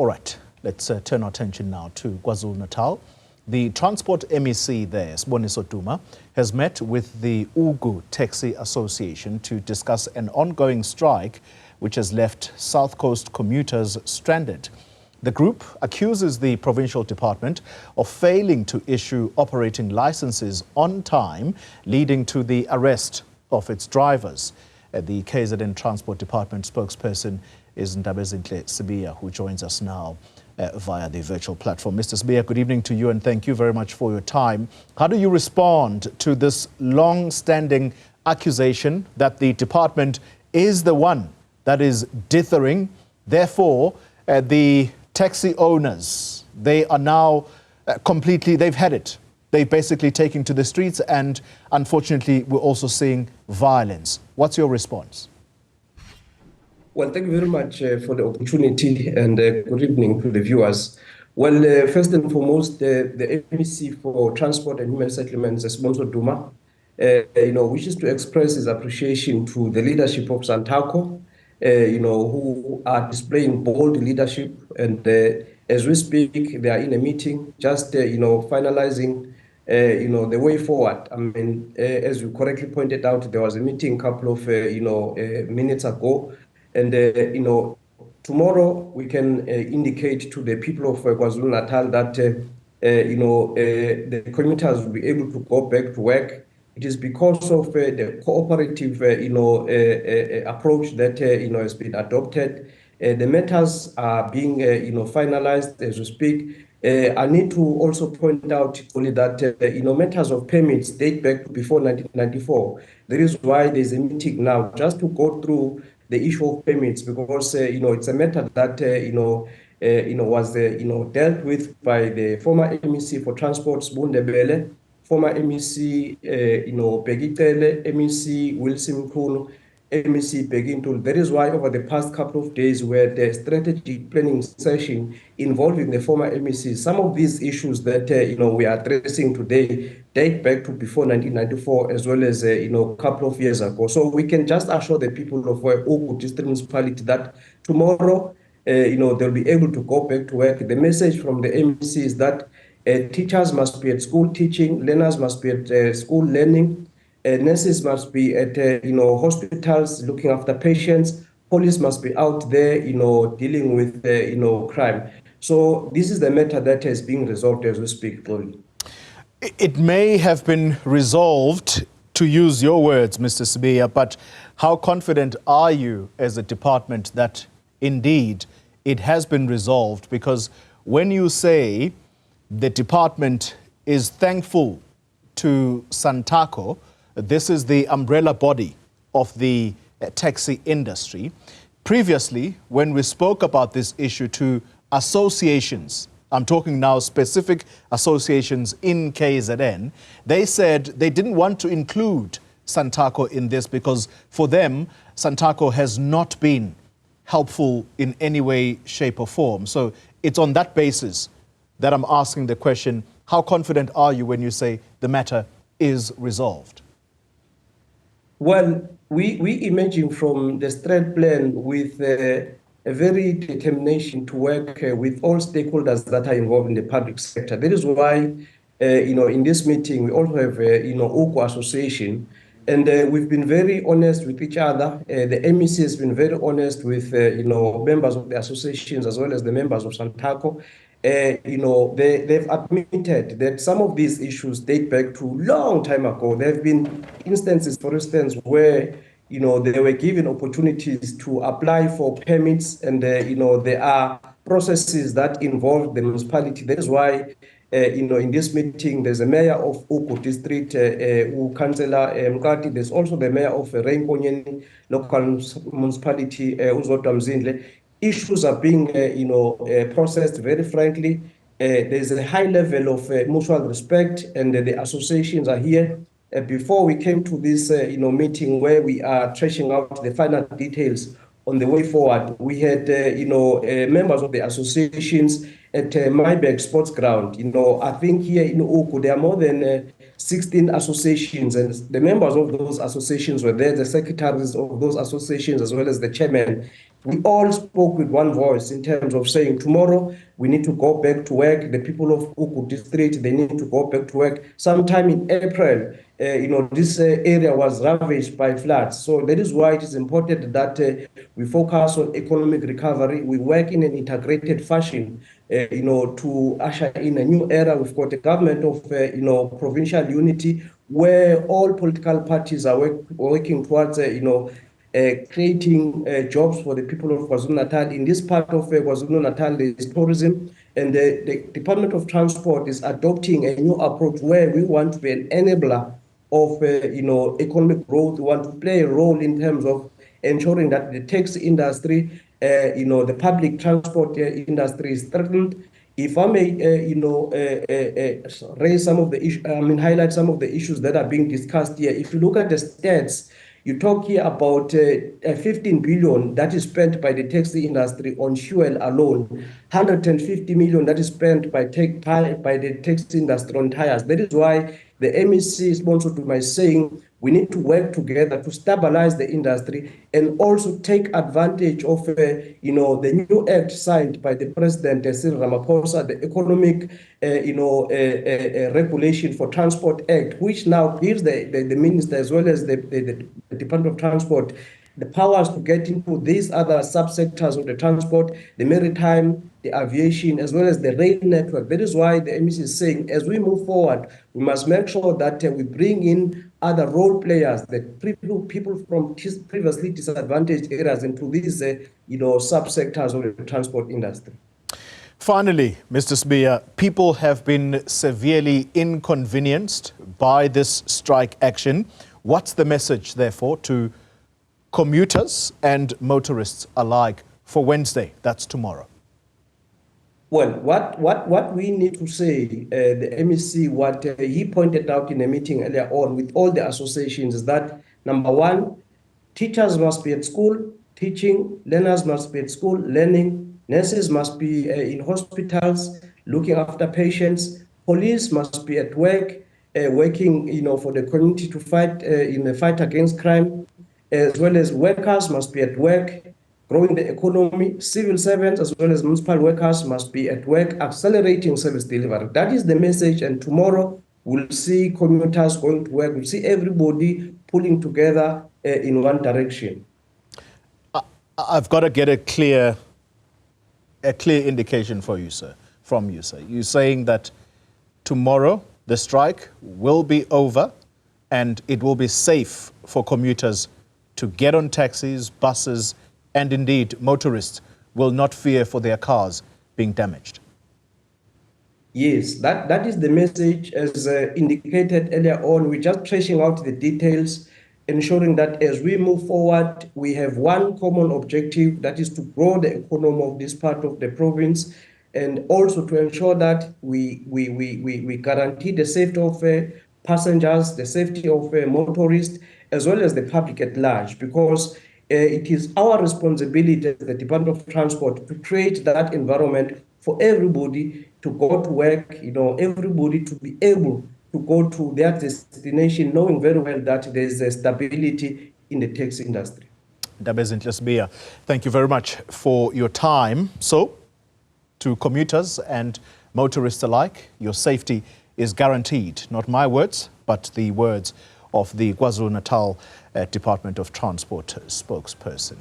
All right, let's turn our attention now to KwaZulu-Natal. The Transport MEC there, Siboniso Duma, has met with the Ugu Taxi Association to discuss an ongoing strike which has left South Coast commuters stranded. The group accuses the provincial department of failing to issue operating licenses on time, leading to the arrest of its drivers. The KZN Transport Department spokesperson is Ndabezinhle Sibiya, who joins us now via the virtual platform. Mr. Sibiya, good evening to you and thank you very much for your time. How do you respond to this long-standing accusation that the department is the one that is dithering? Therefore, the taxi owners, they are now completely, they've had it. They've basically taken to the streets and unfortunately we're also seeing violence. What's your response? Well, thank you very much for the opportunity and good evening to the viewers. Well, first and foremost, the MEC for Transport and Human Settlements, Siboniso Duma, wishes to express his appreciation to the leadership of Santaco, who are displaying bold leadership. And as we speak, they are in a meeting, just, finalizing, the way forward. I mean, as you correctly pointed out, there was a meeting a couple of, minutes ago. And, tomorrow we can indicate to the people of KwaZulu-Natal that, the commuters will be able to go back to work. It is because of the cooperative, approach that, has been adopted. The matters are being, finalized as we speak. I need to also point out only that, matters of permits date back to before 1994. That is why there's a meeting now just to go through the issue of permits, because, it's a matter that, was, dealt with by the former MEC for Transport, Ndebele, former MEC, Begitele, MEC Wilson Kunu, MEC Begintul. That is why over the past couple of days we had a strategy planning session involving the former MEC. Some of these issues that, we are addressing today date back to before 1994 as well as, a couple of years ago. So we can just assure the people of Ugu District Municipality that tomorrow, they'll be able to go back to work. The message from the MEC is that teachers must be at school teaching, learners must be at school learning, nurses must be at hospitals looking after patients, police must be out there dealing with crime. So this is the matter that is being resolved as we speak. It may have been resolved, to use your words, Mr. Sibiya, but how confident are you as a department that indeed it has been resolved? Because when you say the department is thankful to Santaco, this is the umbrella body of the taxi industry. Previously, when we spoke about this issue to associations, I'm talking now specific associations in KZN, they said they didn't want to include Santaco in this because for them, Santaco has not been helpful in any way, shape or form. So it's on that basis that I'm asking the question, how confident are you when you say the matter is resolved? Well, we imagine from the strat plan with a very determination to work with all stakeholders that are involved in the public sector. That is why, in this meeting, we also have, Ugu Association, and we've been very honest with each other. The MEC has been very honest with, members of the associations as well as the members of Santaco. They've admitted that some of these issues date back to a long time ago. There have been instances, for instance, where they were given opportunities to apply for permits, and there are processes that involve the municipality. That is why, in this meeting, there's a mayor of Ugu District, Councillor Mkati. There's also the mayor of Reinkonyeni local municipality, Ndabezinhle. Issues are being, processed very frankly. There's a high level of mutual respect, and the associations are here. Before we came to this, meeting where we are trashing out the final details on the way forward, we had, members of the associations at Myberg Sports Ground. You know, I think here in Ugu, there are more than 16 associations, and the members of those associations were there, the secretaries of those associations, as well as the chairman. We all spoke with one voice in terms of saying tomorrow we need to go back to work. The people of Ugu district, they need to go back to work. Sometime in April, you know, this area was ravaged by floods. So that is why it is important that we focus on economic recovery. We work in an integrated fashion, you know, to usher in a new era. We've got a government of, you know, provincial unity where all political parties are working towards, you know, creating jobs for the people of KwaZulu-Natal. In this part of KwaZulu-Natal, there is tourism, and the Department of Transport is adopting a new approach where we want to be an enabler of you know, economic growth. We want to play a role in terms of ensuring that the taxi industry, you know, the public transport industry is strengthened. If I may, you know, raise some of the issues, I mean, highlight some of the issues that are being discussed here. If you look at the stats, you talk here about 15 billion that is spent by the taxi industry on fuel alone, 150 million that is spent by the taxi industry on tires. That is why the MEC Siboniso Duma is saying we need to work together to stabilize the industry and also take advantage of, you know, the new act signed by the President Cyril Ramaphosa, the Economic, you know, Regulation for Transport Act, which now gives the minister as well as the Department of Transport the powers to get into these other subsectors of the transport, the maritime, the aviation, as well as the rail network. That is why the MEC is saying, as we move forward, we must make sure that we bring in other role players, that people from previously disadvantaged areas into these, you know, subsectors of the transport industry. Finally, Mr. Sibiya, people have been severely inconvenienced by this strike action. What's the message, therefore, to commuters and motorists alike for Wednesday? That's tomorrow. Well, what we need to say, the MEC, what he pointed out in a meeting earlier on with all the associations is that, number one, teachers must be at school teaching, learners must be at school learning, nurses must be in hospitals looking after patients, police must be at work, working, you know, for the community to fight in the fight against crime, as well as workers must be at work, growing the economy. Civil servants as well as municipal workers must be at work, accelerating service delivery. That is the message, and tomorrow we'll see commuters going to work. We'll see everybody pulling together in one direction. I've got to get a clear indication for you, sir, from you, sir. You're saying that tomorrow the strike will be over and it will be safe for commuters to get on taxis, buses, and indeed motorists will not fear for their cars being damaged. Yes, that is the message as indicated earlier on. We're just tracing out the details, ensuring that as we move forward, we have one common objective, that is to grow the economy of this part of the province, and also to ensure that we guarantee the safety of passengers, the safety of motorists, as well as the public at large, because it is our responsibility as the Department of Transport to create that environment for everybody to go to work, you know, everybody to be able to go to their destination, knowing very well that there is a stability in the taxi industry. Ndabezinhle Sibiya, thank you very much for your time. So, to commuters and motorists alike, your safety is guaranteed. Not my words, but the words of the KwaZulu-Natal Department of Transport spokesperson.